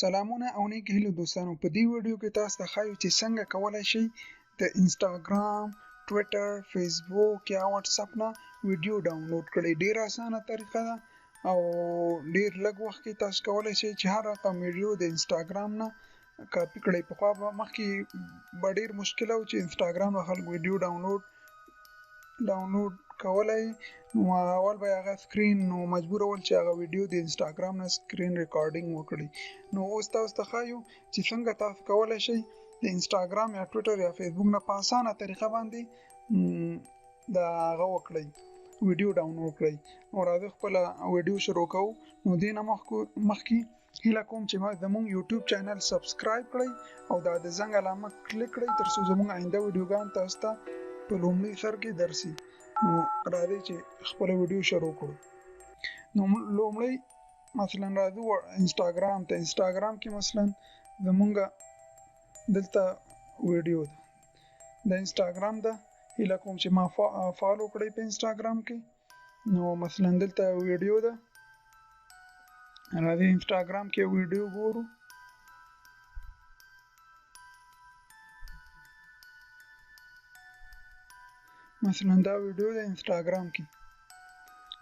سلامونه او نیکی هیلو دوستانو، په دې ویډیو کې تاسو ته ښایو چې څنګه کولای شئ د انسټاګرام، ټویټر، فیسبوک یا واتس اپ نه ویډیو ډاونلوډ کړئ. ډیر اسانه طریقه ده او ډیر لږ وخت کې تاسو کولای شئ چې هر رقم ویډیو د انسټاګرام نه کاپی کړئ. پخوا به مخکې ډیر مشکل و چې انسټاګرام نه خلک ویډیو ډاونلوډ کولای، نو اول به هغه سکرین نو مجبور ول چې هغه ویډیو د انسټاګرام نه سکرین ریکارډینګ وکړي. نو اوس تاسو ته ښایو چې څنګه تاسو کولای شئ د انسټاګرام یا ټویټر یا فیسبوک نه په اسانه طریقه باندې دا هغه وکړئ، ویډیو ډاونلوډ کړئ. نو راځئ خپل ویډیو شروع کوو. نو دې نه مخکې هیله کوم چې زموږ یوټیوب چینل سبسکرایب کړئ او دا د زنګ علامه کلیک کړئ ترڅو زموږ آینده ویډیوګان تاسو ته په لومړي سر کې درسي. نو راځئ چې خپل ویډیو شروع کړو. نو لومړی مثلا راځو انسټاګرام ته. انسټاګرام کې مثلا زمونږ دلته ویډیو ده د انسټاګرام ده، هیله کوم چې ما فالو کړئ په انسټاګرام کې. نو مثلا دلته ویډیو ده، راځئ انسټاګرام کې ویډیو ګورو. مثلا دا ویډیو د انسټاګرام کې،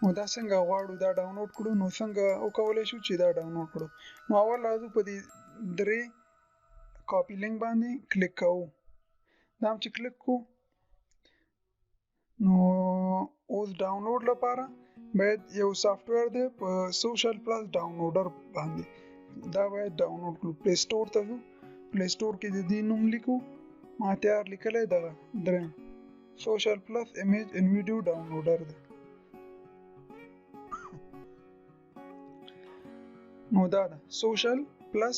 نو دا څنګه غواړو دا ډاونلوډ کړو. نو څنګه وکولای شو چې دا ډاونلوډ کړو. نو اول راځو په دې درې کاپی لینک باندې کلیک کوو. دا هم چې کلیک کو، نو اوس ډاونلوډ لپاره باید یو سافټویر دی په سوشل پلس ډاونلوډر باندې، دا باید ډاونلوډ کړو. پلی سٹور ته ځو، پلی سٹور کې د دې نوم لیکو، ما تیار لیکلی دغه دریم سوشل پلس امیج ان ویډیو ډاونلوډر دی. نو دا ده سوشل پلس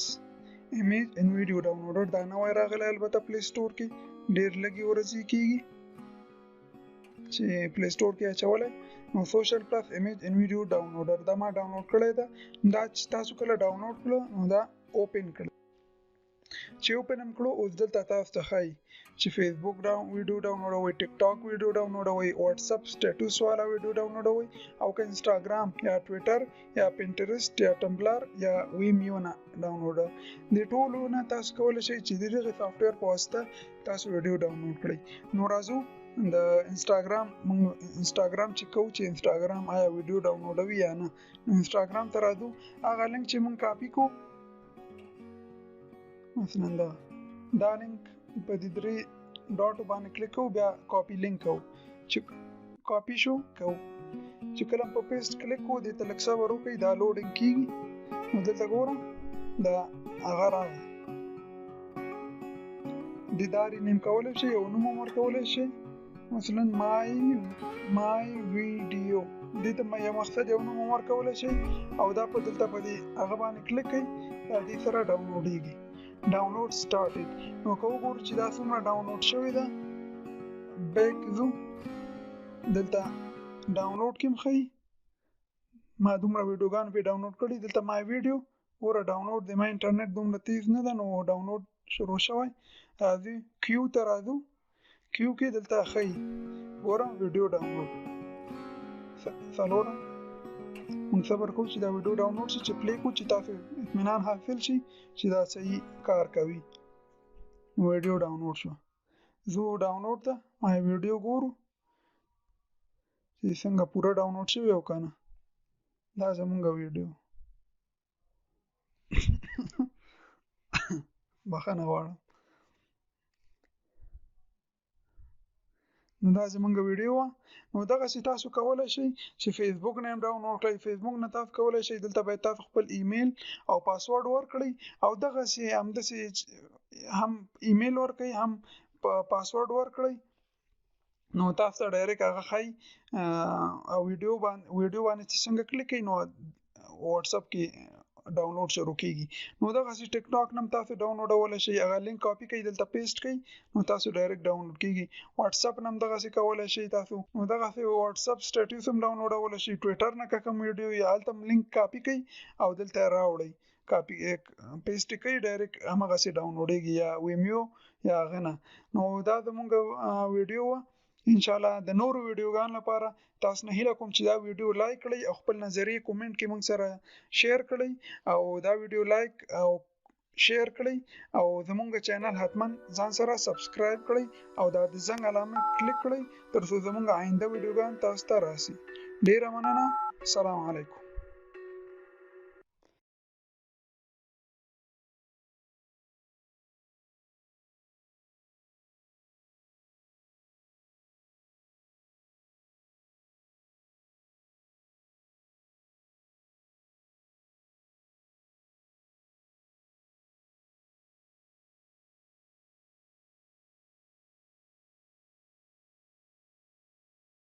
امیج ان ویډیو ډاونلوډر، دا نوی راغلی البته پلی سٹور کې، ډیر لږې ورځې کېږي چې پلی سٹور کې اچولی. نو سوشل پلس امیج ان ویډیو ډاونلوډر دا ما ډاونلوډ کړی ده. دا چې تاسو کله ډاونلوډ کړو نو دا اوپن کړئ. چې اوپن هم کړو، اوس دلته تاسو ته ښایي چې فیسبوک ویډیو ډاونلوډوئ، ټیک ټاک ویډیو ډاونلوډوئ، واتس اپ سټیټس والا ویډیو ډاونلوډوئ، او که انسټاګرام یا ټویټر یا پینټرسټ یا ټمبلر یا ویمیو نه ډاونلوډ، د ټولو نه تاسو کولی شئ چې د دغه سافټویر په واسطه تاسو ویډیو ډاونلوډ کړئ. نو راځو د انسټاګرام چې کوو چې انسټاګرام آیا ویډیو ډاونلوډوي یا نه. نو انسټاګرام ته راځو، هغه لینک چې مونږ کاپی کو، مثلا دا لینک په دې درې ډاټو باندې کلیک کوو، بیا کاپی لینک کوو. چې کاپی شو کوو، چې کله په پیسټ کلیک کوو دې ته لږ صبر وکړئ، دا لوډینګ کیږي. نو دلته ګورم دا هغه راغی، د دا رینیم کولی شئ، یو نوم هم ورکولی شئ، مثلا مای ویډیو، دې ته یو مقصد یو نوم هم ورکولی شئ، او دا په دلته په دې هغه باندې کلیک کړئ، دا دې سره ډاونلوډیږي. ډاونلوډ سټارټډ. نو که وګورو چې دا څومره ډاونلوډ شوې ده، بیک ځو، دلته ډاونلوډ کې هم ښایي ما دومره ویډیوګان پې ډاونلوډ کړي. دلته مای ویډیو ګوره ډاونلوډ دی، ما انټرنیټ دومره تیز نه ده، نو ډاونلوډ شروع شوی. راځئ کیو ته راځو، کیو کې دلته ښایي ګوره ویډیو ډاونلوډ څلورم. مونږ صبر کوو چې دا ویډیو ډاونلوډ شي، چې پلی کوو چې تاسو اطمینان حاصل شي چې دا صحیح کار کوي. ویډیو ډاونلوډ شو، زو ډاونلوډ ته ما ویډیو ګورو چې څنګه پوره ډاونلوډ شوی او که نه. دا زمونږ ویډیو بخښنه غواړم. نو دا زمونږ ویډیو وه. نو دغسې تاسو کولی شئ چې فیسبوک نه هم ډاونلوډ کړئ. فیسبوک نه تاسو کولی شئ دلته باید تاسو خپل ایمیل او پاسورډ ورکړئ، او دغسې همداسې هم ایمیل ورکړئ هم پاسورډ ورکړئ. نو تاسو ته ډایرکټ هغه ښایي او ویډیو باندې چې څنګه کلیک کړئ نو واتس اپ کې ډاونلوډ شروع کیږي. نو دغسې ټیک ټاک نه هم تاسو ډاونلوډولی شئ، هغه لینک کاپی کړئ، دلته پیسټ کړئ، نو تاسو ډایرکټ ډاونلوډ کیږي. واتس اپ نه هم دغسې کولی شئ تاسو، نو دغسې واتس اپ سټیټس هم ډاونلوډولی شئ. ټویټر نه که کوم ویډیو یا هلته هم لینک کاپی کړئ او دلته یې راوړئ، کاپی پیسټ یې کړئ، ډایرکټ همغسې ډاونلوډیږي، یا ویمیو یا هغه نه. نو دا زمونږ ویډیو وه. انشاءالله د نورو ویډیوګانو لپاره تاسو نه هیله کوم چې دا ویډیو لایک کړئ او خپل نظریې کومنټ کې موږ سره شیر کړئ، او دا ویډیو لایک او شیر کړئ او زمونږ چینل حتما ځان سره سبسکرایب کړئ او د زنګ علامه کلیک کړئ ترڅو زمونږ آینده ویډیوګان تاسو ته راشي. ډیره مننه. سلام علیکم.